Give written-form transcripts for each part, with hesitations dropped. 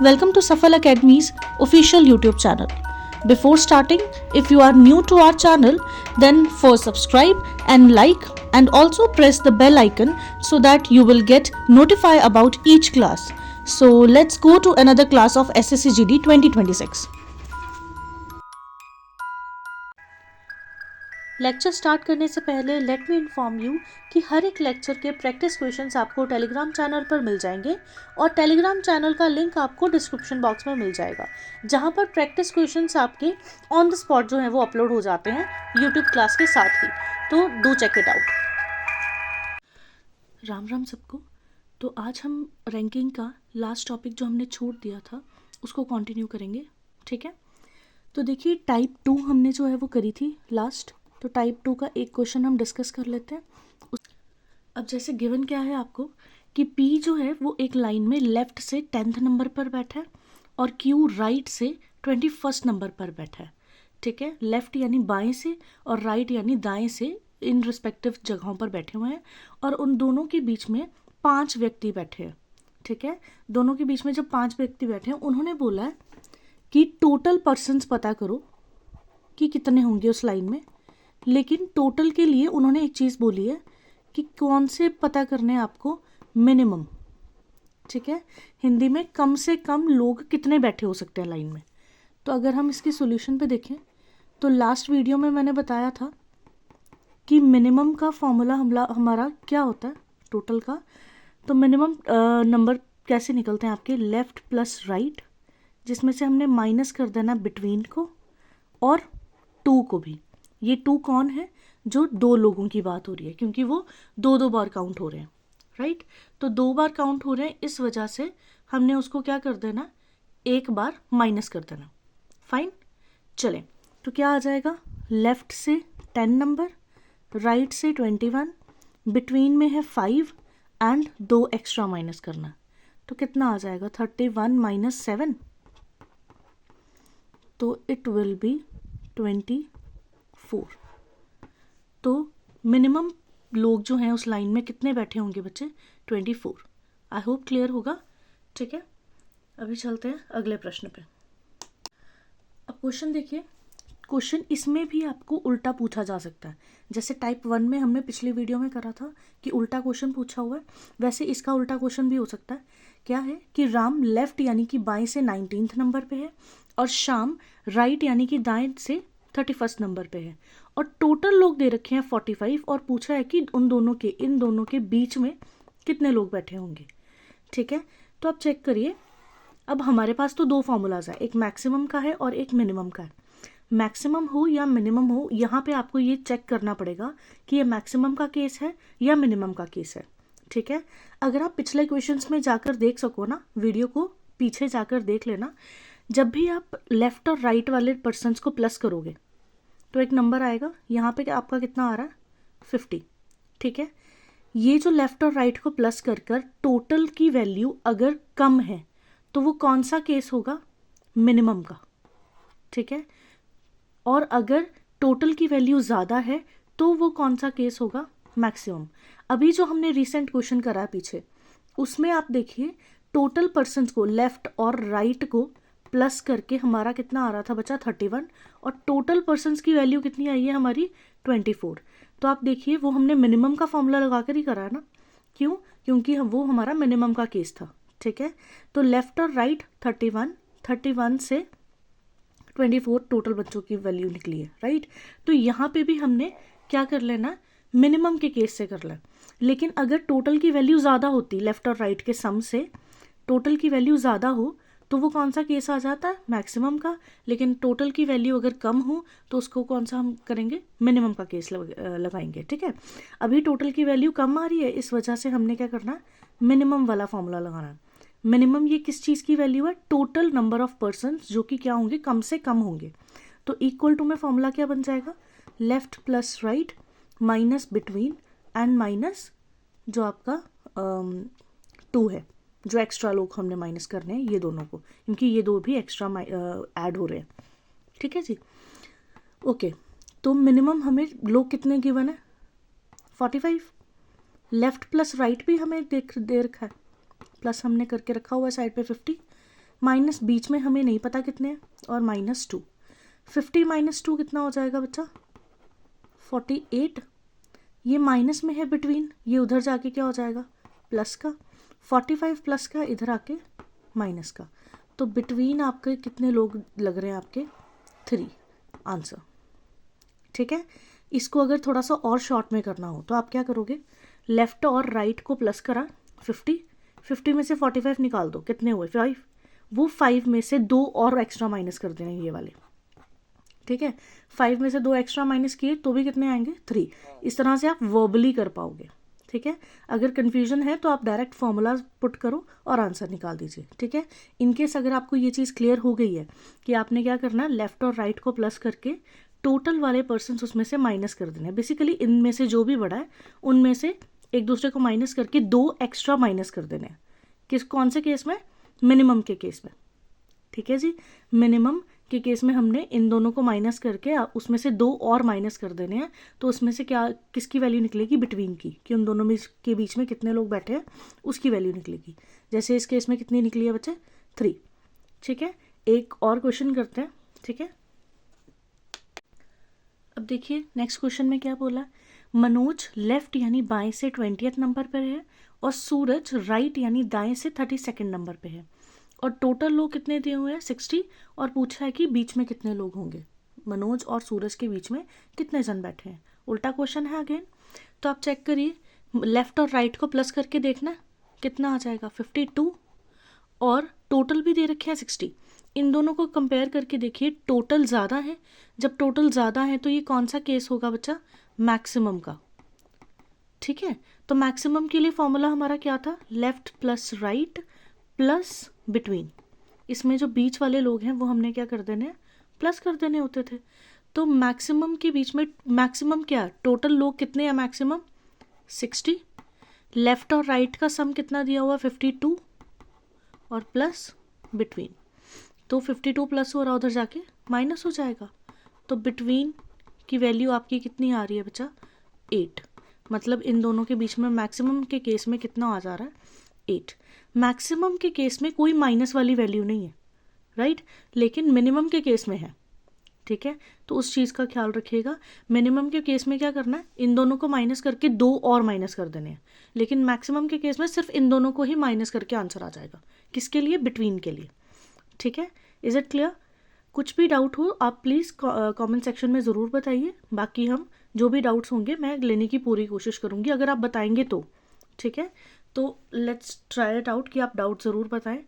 Welcome to Safal Academy's official YouTube channel. Before starting, if you are new to our channel, then first subscribe and like and also press the bell icon so that you will get notified about each class. So let's go to another class of SSCGD 2026. Lecture start करने से पहले let me inform you कि हर एक lecture के practice questions आपको Telegram channel पर मिल जाएंगे और टेलीग्राम चैनल का लिंक आपको डिस्क्रिप्शन बॉक्स में मिल जाएगा, जहां पर प्रैक्टिस क्वेश्चंस आपके ऑन द स्पॉट जो है वो अपलोड हो जाते हैं यूट्यूब क्लास के साथ ही, तो do check it out. Ram Ram सबको। तो आज हम रैंकिंग का लास्ट टॉपिक जो हमने छोड़ दिया था उसको कंटिन्यू करेंगे, ठीक है। तो देखिए टाइप 2 हमने जो है वो करी थी लास्ट, तो टाइप 2 का एक क्वेश्चन हम डिस्कस कर लेते हैं। अब जैसे गिवन क्या है आपको कि P जो है वो एक लाइन में लेफ्ट से 10th नंबर पर बैठा है और Q राइट से 21st नंबर पर बैठा है, ठीक है। लेफ्ट यानी बाएं से और राइट यानी दाएं से इन रिस्पेक्टिव जगहों पर बैठे हुए हैं और उन दोनों के बीच में 5 व्यक्ति बैठे हैं, ठीक है। दोनों के बीच में जब 5 व्यक्ति बैठे हैं उन्होंने बोला है कि टोटल पर्सन्स पता करो कि कितने होंगे उस लाइन में, लेकिन टोटल के लिए उन्होंने एक चीज़ बोली है कि कौन से पता करने आपको मिनिमम, ठीक है। हिंदी में कम से कम लोग कितने बैठे हो सकते हैं लाइन में। तो अगर हम इसके सॉल्यूशन पे देखें तो लास्ट वीडियो में मैंने बताया था कि मिनिमम का फॉर्मूला हमारा क्या होता है टोटल का। तो मिनिमम नंबर कैसे निकलते हैं आपके लेफ्ट प्लस राइट, जिसमें से हमने माइनस कर देना बिटवीन को और 2 को भी। ये 2 कौन है? जो 2 लोगों की बात हो रही है, क्योंकि वो 2 बार काउंट हो रहे हैं, राइट। तो 2 बार काउंट हो रहे हैं, इस वजह से हमने उसको क्या कर देना, एक बार माइनस कर देना। फाइन, चलें। तो क्या आ जाएगा, लेफ्ट से 10 नंबर, राइट से 21, बिटवीन में है 5 एंड 2 एक्स्ट्रा माइनस करना। तो कितना आ जाएगा, 31 माइनस 7, तो इट विल बी 24। तो मिनिमम लोग जो हैं उस लाइन में कितने बैठे होंगे बच्चे, 24। आई होप क्लियर होगा, ठीक है। अभी चलते हैं अगले प्रश्न पे। अब क्वेश्चन देखिए, क्वेश्चन इसमें भी आपको उल्टा पूछा जा सकता है। जैसे टाइप 1 में हमने पिछली वीडियो में करा था कि उल्टा क्वेश्चन पूछा हुआ है, वैसे इसका उल्टा क्वेश्चन भी हो सकता है। क्या है कि राम लेफ्ट यानी कि बाएं से 19th नंबर पे है और श्याम राइट यानी कि दाएं से 31st नंबर पे है और टोटल लोग दे रखे हैं 45 और पूछा है कि इन दोनों के बीच में कितने लोग बैठे होंगे, ठीक है। तो आप चेक करिए, अब हमारे पास तो 2 फॉर्मूलाज है, एक मैक्सिमम का है और एक मिनिमम का है। मैक्सिमम हो या मिनिमम हो, यहाँ पे आपको ये चेक करना पड़ेगा कि ये मैक्सिमम का केस है या मिनिमम का केस है, ठीक है। अगर आप पिछले क्वेश्चंस में जाकर देख सको ना, वीडियो को पीछे जाकर देख लेना, जब भी आप लेफ्ट और राइट वाले पर्सन्स को प्लस करोगे तो एक नंबर आएगा, यहाँ पे आपका कितना आ रहा है, 50, ठीक है। ये जो लेफ्ट और राइट को प्लस कर टोटल की वैल्यू अगर कम है तो वो कौन सा केस होगा, मिनिमम का, ठीक है। और अगर टोटल की वैल्यू ज़्यादा है तो वो कौन सा केस होगा, मैक्सिमम। अभी जो हमने रिसेंट क्वेश्चन करा पीछे, उसमें आप देखिए टोटल पर्सन्स को लेफ्ट और राइट को प्लस करके हमारा कितना आ रहा था बच्चा, 31, और टोटल पर्सन्स की वैल्यू कितनी आई है हमारी, 24। तो आप देखिए वो हमने मिनिमम का फॉर्मूला लगा कर ही करा है ना, क्यों, क्योंकि वो हमारा मिनिमम का केस था, ठीक है। तो लेफ्ट और राइट 31 से 24 टोटल बच्चों की वैल्यू निकली है, राइट। तो यहाँ पे भी हमने क्या कर लेना, मिनिमम के केस से कर लें। लेकिन अगर टोटल की वैल्यू ज़्यादा होती, लेफ्ट और राइट के सम से टोटल की वैल्यू ज़्यादा हो तो वो कौन सा केस आ जाता है, मैक्सिमम का। लेकिन टोटल की वैल्यू अगर कम हो तो उसको कौन सा हम करेंगे, मिनिमम का केस लगाएंगे, ठीक है। अभी टोटल की वैल्यू कम आ रही है, इस वजह से हमने क्या करना, मिनिमम वाला फॉर्मूला लगाना है। मिनिमम ये किस चीज़ की वैल्यू है, टोटल नंबर ऑफ पर्सन्स जो कि क्या होंगे, कम से कम होंगे। तो इक्वल टू में फॉर्मूला क्या बन जाएगा, left plus right minus between and minus जो आपका 2 है, जो एक्स्ट्रा लोग हमने माइनस करने हैं ये दोनों को, क्योंकि ये 2 भी एक्स्ट्रा ऐड हो रहे हैं, ठीक है जी। ओके, तो मिनिमम हमें लोग कितने गिवन है, 45। लेफ्ट प्लस राइट भी हमें दे रखा है, प्लस हमने करके रखा हुआ है साइड पे 50, माइनस बीच में हमें नहीं पता कितने हैं, और -2। 50 - 2 कितना हो जाएगा बच्चा? 48। ये माइनस में है बिटवीन, ये उधर जाके क्या हो जाएगा? प्लस का। 45 प्लस का, इधर आके माइनस का। तो बिटवीन आपके कितने लोग लग रहे हैं? आपके 3 आंसर। ठीक है, इसको अगर थोड़ा सा और शॉर्ट में करना हो तो आप क्या करोगे? लेफ्ट और राइट को प्लस करा 50 में से 45 निकाल दो, कितने हुए? 5। वो 5 में से 2 और एक्स्ट्रा माइनस कर देना, ये वाले। ठीक है, 5 में से 2 एक्स्ट्रा माइनस किए तो भी कितने आएंगे? 3। इस तरह से आप वर्बली कर पाओगे। ठीक है, अगर कन्फ्यूजन है तो आप डायरेक्ट फॉर्मूला पुट करो और आंसर निकाल दीजिए। ठीक है, इनकेस अगर आपको ये चीज़ क्लियर हो गई है कि आपने क्या करना है, लेफ्ट और राइट को प्लस करके टोटल वाले पर्सन उसमें से माइनस कर देने हैं। बेसिकली इनमें से जो भी बड़ा है उनमें से एक दूसरे को माइनस करके 2 एक्स्ट्रा माइनस कर देने हैं। कौन से केस में? मिनिमम के केस में। ठीक है जी, मिनिमम के केस में हमने इन दोनों को माइनस करके उसमें से 2 और माइनस कर देने हैं। तो उसमें से क्या, किसकी वैल्यू निकलेगी? बिटवीन की, कि उन दोनों में के बीच में कितने लोग बैठे हैं उसकी वैल्यू निकलेगी। जैसे इस केस में कितनी निकली है बच्चे? 3। ठीक है, एक और क्वेश्चन करते हैं। ठीक है, अब देखिए नेक्स्ट क्वेश्चन में क्या बोला। मनोज लेफ्ट यानी बाएं से 20th नंबर पर है और सूरज राइट यानी दाएं से 32nd नंबर पे है, और टोटल लोग कितने दिए हुए हैं? 60, और पूछा है कि बीच में कितने लोग होंगे, मनोज और सूरज के बीच में कितने जन बैठे हैं। उल्टा क्वेश्चन है अगेन। तो आप चेक करिए, लेफ्ट और राइट को प्लस करके देखना कितना आ जाएगा? 52, और टोटल भी दे रखे हैं 60। इन दोनों को कंपेयर करके देखिए, टोटल ज़्यादा है। जब टोटल ज़्यादा है तो ये कौन सा केस होगा बच्चा? मैक्सिमम का। ठीक है, तो मैक्सिमम के लिए फॉर्मूला हमारा क्या था? Left plus right plus between. इसमें जो बीच वाले लोग हैं वो हमने क्या कर देने? प्लस कर देने होते थे। तो मैक्सिमम के बीच में, मैक्सिमम क्या, टोटल लोग कितने हैं? मैक्सिमम 60। लेफ्ट और राइट का सम कितना दिया हुआ? 52, और प्लस बिटवीन। तो 52 प्लस हो रहा, उधर जाके माइनस हो जाएगा। तो बिटवीन की वैल्यू आपकी कितनी आ रही है बच्चा? 8। मतलब इन दोनों के बीच में मैक्सिमम के केस में कितना आ जा रहा है? 8। मैक्सिमम के केस में कोई माइनस वाली वैल्यू नहीं है, राइट, लेकिन मिनिमम के केस में है। ठीक है, तो उस चीज़ का ख्याल रखिएगा। मिनिमम के केस में क्या करना है? इन दोनों को माइनस करके 2 और माइनस कर देने हैं, लेकिन मैक्सिमम के केस में सिर्फ इन दोनों को ही माइनस करके आंसर आ जाएगा। किसके लिए? बिटवीन के लिए। ठीक है, इज इट क्लियर? कुछ भी डाउट हो आप प्लीज़ कमेंट सेक्शन में ज़रूर बताइए। बाकी हम जो भी डाउट्स होंगे मैं लेने की पूरी कोशिश करूँगी, अगर आप बताएंगे तो। ठीक है, तो लेट्स ट्राई इट आउट कि आप डाउट ज़रूर बताएं।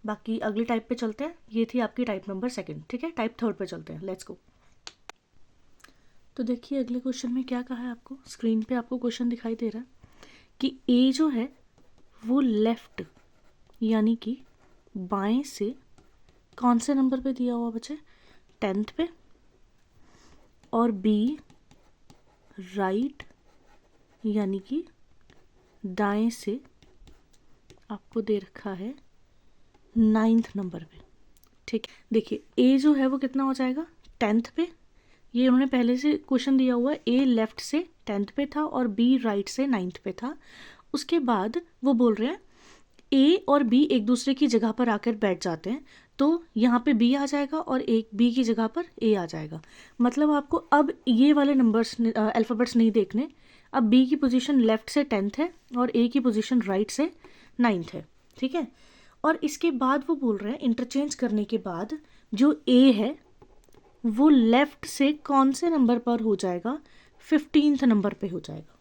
बाकी अगली टाइप पे चलते हैं। ये थी आपकी टाइप नंबर 2। ठीक है, टाइप 3 पे चलते हैं। Let's go. तो देखिए अगले क्वेश्चन में क्या कहा है आपको। स्क्रीन पे आपको क्वेश्चन दिखाई दे रहा है कि ए जो है वो लेफ्ट यानी कि बाएं से कौन से नंबर पे दिया हुआ बच्चे? 10th पे, और बी राइट यानी कि दाएं से आपको दे रखा है 9th नंबर पे। ठीक, देखिए ए जो है वो कितना हो जाएगा? 10th पे। ये उन्होंने पहले से क्वेश्चन दिया हुआ है, ए लेफ्ट से 10th पे था और बी राइट से 9th पे था। उसके बाद वो बोल रहे हैं ए और बी एक दूसरे की जगह पर आकर बैठ जाते हैं, तो यहाँ पे बी आ जाएगा और एक बी की जगह पर ए आ जाएगा। मतलब आपको अब ये वाले नंबर्स अल्फ़ाबेट्स नहीं देखने। अब बी की पोजीशन लेफ्ट से 10th है और ए की पोजीशन राइट से 9th है। ठीक है, और इसके बाद वो बोल रहे हैं इंटरचेंज करने के बाद जो ए है वो लेफ्ट से कौन से नंबर पर हो जाएगा? 15th नंबर पे हो जाएगा।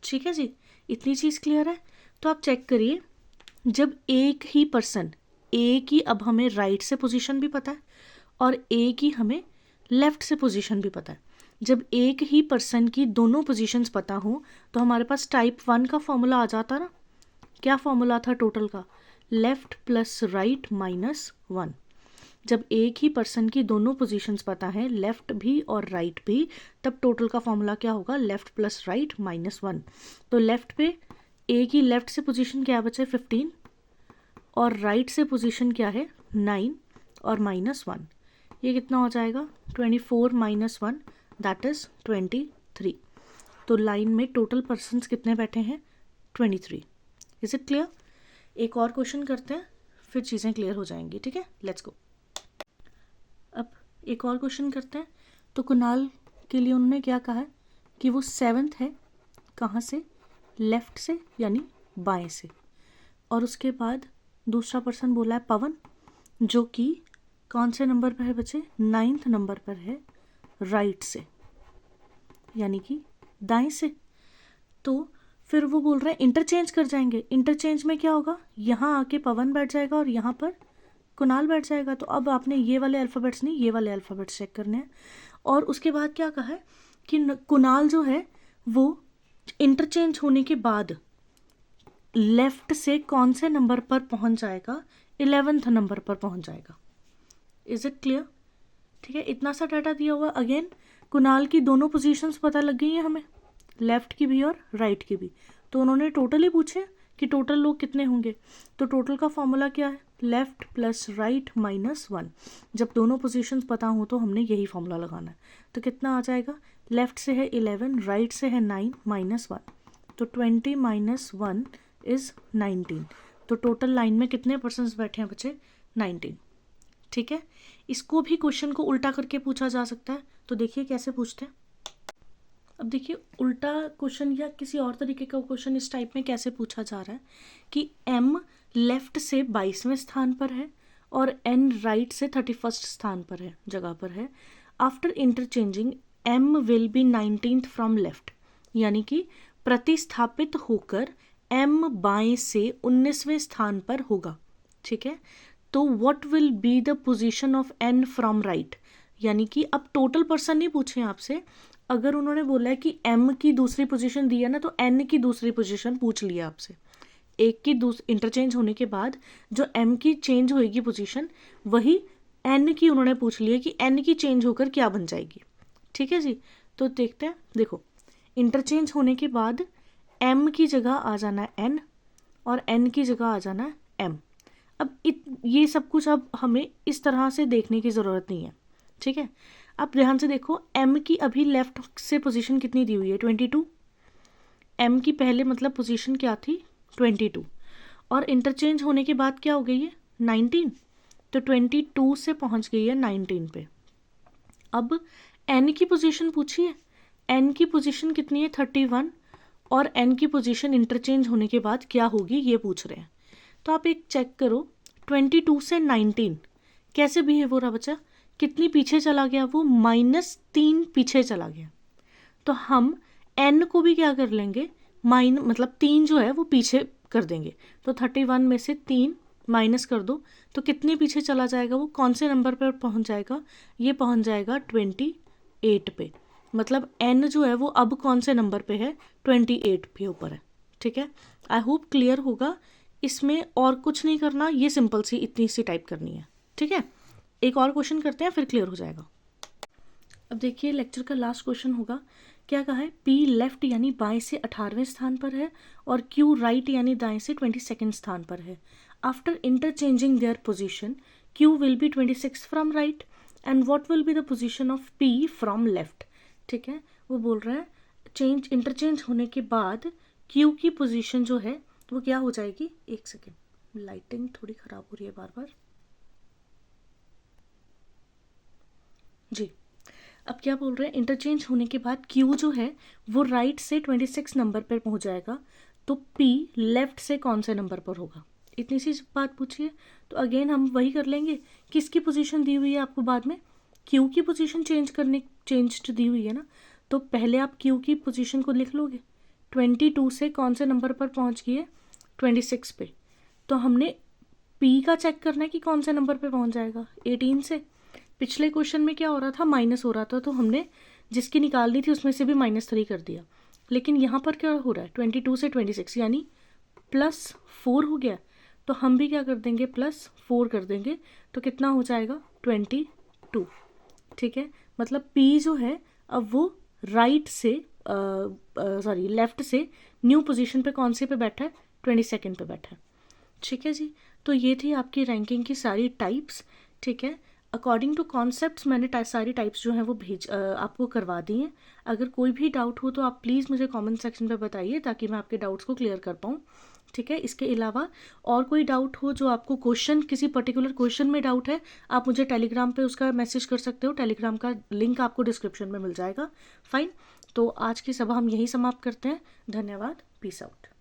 ठीक है जी, इतनी चीज़ क्लियर है। तो आप चेक करिए, जब एक ही पर्सन, ए की अब हमें राइट से पोजीशन भी पता है और ए की हमें लेफ्ट से पोजीशन भी पता है। जब एक ही पर्सन की दोनों पोजीशंस पता हो तो हमारे पास टाइप 1 का फॉर्मूला आ जाता ना। क्या फॉर्मूला था टोटल का? Left plus right minus 1। जब एक ही पर्सन की दोनों पोजीशंस पता है, लेफ्ट भी और राइट भी, तब टोटल का फॉर्मूला क्या होगा? Left plus right minus 1। तो लेफ्ट पे ए की लेफ्ट से पोजीशन क्या बचे? 15, और राइट से पोजीशन क्या है? 9 और माइनस 1। ये कितना हो जाएगा? 24 माइनस 1 दैट इज़ 23। तो लाइन में टोटल पर्सन्स कितने बैठे हैं? 23। Is it clear? एक और क्वेश्चन करते हैं, फिर चीज़ें क्लियर हो जाएंगी, ठीक है। Let's go. अब एक और क्वेश्चन करते हैं। तो कुणाल के लिए उन्होंने क्या कहा है कि वो 7th है, कहाँ से, लेफ्ट से यानी बाएं से। और उसके बाद दूसरा पर्सन बोला है पवन, जो कि कौन से नंबर पर है बच्चे, 9th नंबर पर है, राइट से यानी कि दाएं से। तो फिर वो बोल रहे हैं इंटरचेंज कर जाएंगे। इंटरचेंज में क्या होगा, यहाँ आके पवन बैठ जाएगा और यहाँ पर कुणाल बैठ जाएगा। तो अब आपने ये वाले अल्फ़ाबेट्स नहीं, ये वाले अल्फ़ाबेट्स चेक करने हैं। और उसके बाद क्या कहा है कि कुणाल जो है वो इंटरचेंज होने के बाद लेफ्ट से कौन से नंबर पर पहुंच जाएगा, 11th नंबर पर पहुंच जाएगा। Is it clear? ठीक है, इतना सा डाटा दिया हुआ। अगेन कुणाल की दोनों पोजीशंस पता लग गई हैं हमें, लेफ्ट की भी और राइट की भी। तो उन्होंने टोटल ही पूछे कि टोटल लोग कितने होंगे। तो टोटल का फॉर्मूला क्या है, लेफ्ट प्लस राइट माइनस 1। जब दोनों पोजीशंस पता हो तो हमने यही फॉर्मूला लगाना है। तो कितना आ जाएगा, लेफ्ट से है 11, राइट से है 9 माइनस 1, तो 20 माइनस 1 इज़ 19। तो टोटल लाइन में कितने पर्सन्स बैठे हैं बच्चे, 19। ठीक है, इसको भी क्वेश्चन को उल्टा करके पूछा जा सकता है। तो देखिए कैसे पूछते हैं। अब देखिए उल्टा क्वेश्चन या किसी और तरीके का क्वेश्चन इस टाइप में कैसे पूछा जा रहा है कि m लेफ्ट से 22वें स्थान पर है और n राइट से 31st स्थान पर है, जगह पर है। After interchanging m will be 19th from left, यानी कि प्रतिस्थापित होकर m बाएं से 19वें स्थान पर होगा। ठीक है, तो what will be the position of n from right, यानी कि अब टोटल पर्सन नहीं पूछे आपसे। अगर उन्होंने बोला है कि m की दूसरी पोजीशन दी है ना, तो n की दूसरी पोजीशन पूछ लिया आपसे। एक की इंटरचेंज होने के बाद जो m की चेंज होएगी पोजीशन, वही n की उन्होंने पूछ लिया कि n की चेंज होकर क्या बन जाएगी। ठीक है जी, तो देखते हैं। देखो इंटरचेंज होने के बाद m की जगह आ जाना है n और n की जगह आ जाना है m। अब ये सब कुछ अब हमें इस तरह से देखने की ज़रूरत नहीं है। ठीक है, अब ध्यान से देखो, m की अभी लेफ्ट से पोजीशन कितनी दी हुई है, 22। m की पहले मतलब पोजीशन क्या थी, 22, और इंटरचेंज होने के बाद क्या हो गई है, 19। तो 22 से पहुंच गई है 19 पे। अब n की पोजीशन पूछिए, n की पोजीशन कितनी है, 31, और n की पोजीशन इंटरचेंज होने के बाद क्या होगी ये पूछ रहे हैं। तो आप एक चेक करो, 22 से 19 कैसे बिहेव हो रहा बच्चा, कितनी पीछे चला गया, वो -3 पीछे चला गया। तो हम n को भी क्या कर लेंगे, मतलब 3 जो है वो पीछे कर देंगे। तो 31 में से 3 माइनस कर दो तो कितने पीछे चला जाएगा, वो कौन से नंबर पर पहुंच जाएगा, ये पहुंच जाएगा 28 पे। मतलब n जो है वो अब कौन से नंबर पे है, 28 पे ऊपर है। ठीक है, आई होप क्लियर होगा। इसमें और कुछ नहीं करना, ये सिंपल सी इतनी सी टाइप करनी है। ठीक है, एक और क्वेश्चन करते हैं फिर क्लियर हो जाएगा। अब देखिए लेक्चर का लास्ट क्वेश्चन होगा। क्या कहा है, P लेफ्ट यानी बाएं से 18वें स्थान पर है और Q राइट यानी दाएं से 22nd स्थान पर है। After interchanging their position Q will be 26 from right and what will be the position of P from left. ठीक है, वो बोल रहा है इंटरचेंज होने के बाद Q की पोजीशन जो है वो क्या हो जाएगी। एक सेकेंड, लाइटिंग थोड़ी ख़राब हो रही है बार बार जी। अब क्या बोल रहे हैं, इंटरचेंज होने के बाद Q जो है वो राइट से 26 नंबर पर पहुंच जाएगा। तो P लेफ्ट से कौन से नंबर पर होगा, इतनी सी बात पूछिए। तो अगेन हम वही कर लेंगे, किसकी पोजीशन दी हुई है आपको, बाद में Q की पोजीशन चेंज दी हुई है ना। तो पहले आप Q की पोजीशन को लिख लोगे, 22 से कौन से नंबर पर पहुंच गई है, 26 पे। तो हमने P का चेक करना है कि कौन से नंबर पे पहुंच जाएगा, 18 से। पिछले क्वेश्चन में क्या हो रहा था, माइनस हो रहा था, तो हमने जिसकी निकालनी थी उसमें से भी -3 कर दिया। लेकिन यहाँ पर क्या हो रहा है, 22 से 26 यानी +4 हो गया। तो हम भी क्या कर देंगे, +4 कर देंगे। तो कितना हो जाएगा, 22। ठीक है, मतलब P जो है अब वो राइट से लेफ्ट से न्यू पोजीशन पे कौन से पे बैठा है, 22nd पे बैठा है। ठीक है जी, तो ये थी आपकी रैंकिंग की सारी टाइप्स। ठीक है, अकॉर्डिंग टू कॉन्सेप्ट्स मैंने सारी टाइप्स जो हैं वो आपको करवा दी हैं। अगर कोई भी डाउट हो तो आप प्लीज़ मुझे कमेंट सेक्शन पे बताइए ताकि मैं आपके डाउट्स को क्लियर कर पाऊँ। ठीक है। इसके अलावा और कोई डाउट हो, जो आपको क्वेश्चन, किसी पर्टिकुलर क्वेश्चन में डाउट है, आप मुझे टेलीग्राम पे उसका मैसेज कर सकते हो। टेलीग्राम का लिंक आपको डिस्क्रिप्शन में मिल जाएगा। फाइन, तो आज की सभा हम यहीं समाप्त करते हैं। धन्यवाद, पीस आउट।